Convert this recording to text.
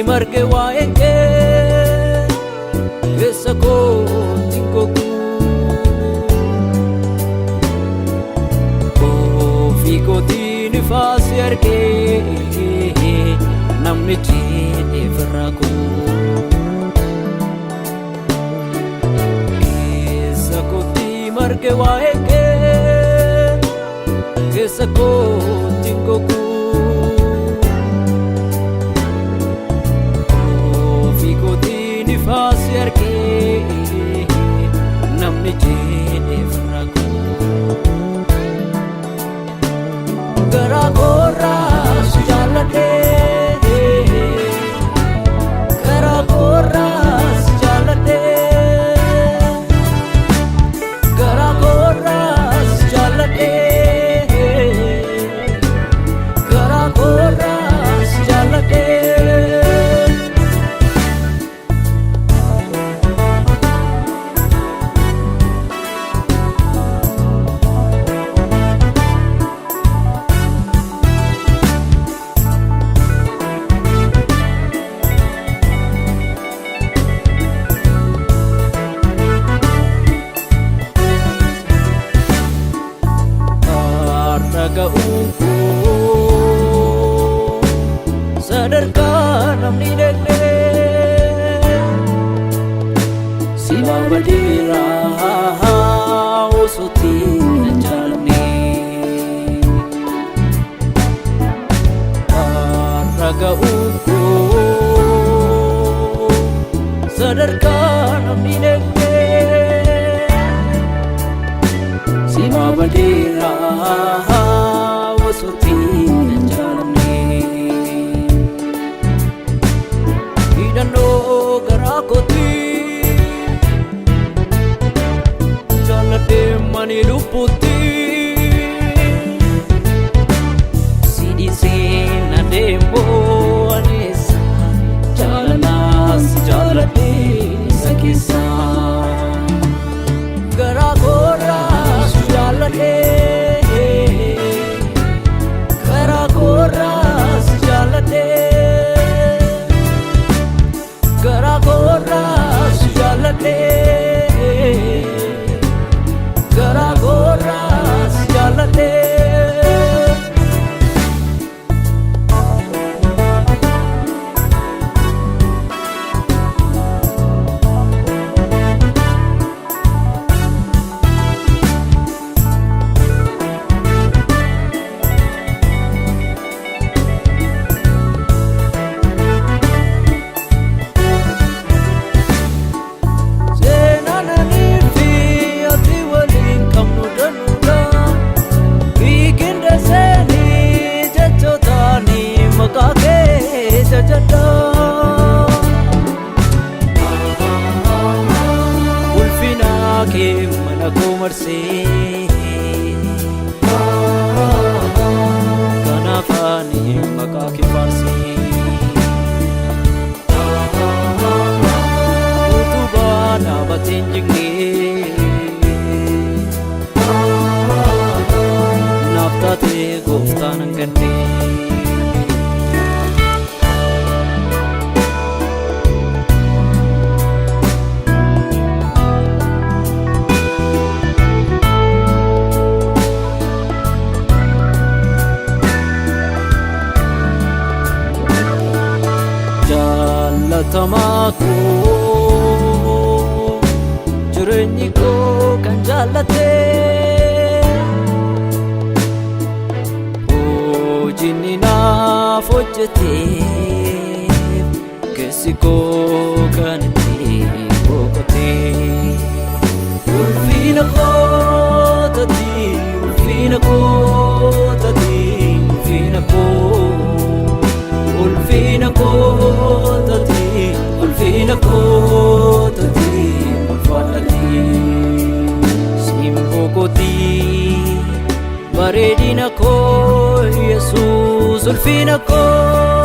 marge waa'ee keessa kootti gogu ofii kootiin ifaas argee namni jedhee firraa koo keessa kootti marge waa'ee keessa kootti gogu Fasi argee namni jedhee firraa koo garaa koorraas jaalladhee garaa koorraas jaalladhee garaa koorraas jaalladhee garaa koorraas jaalladhee sadarkaa namni dhaqnee si baadhiiraa osootti na jaalannee raga'uun koo sadarkaa namni dhaqnee si baadhiiraa osootti na jaalannee hidhannoo garaa kootti jaalladhee mani lubbuutti si dhiisee na deemoo aneessa jaalalaas jaalladhee isa keessa garaa koorraas jaalladhee garaa koorraas jaalladhee garaa koorraas jaalladhee garaa koorraas jaalladhee ulfinaa kee mana koo marsee kanaaf ani maqaa kee faarsee utubaa dhaabateen jignee naaf taatee gooftaan hangannee jaallatamaa koo jireenyi koo kan jaallatee hojiin naaf hojjetee keessi koo kan itti boqotee ulfina kootati ulfina kootati ulfina koo ulfina kootati ulfina kootati ulfaadhati simboo kooti bareedina koo Yesuus ulfina koo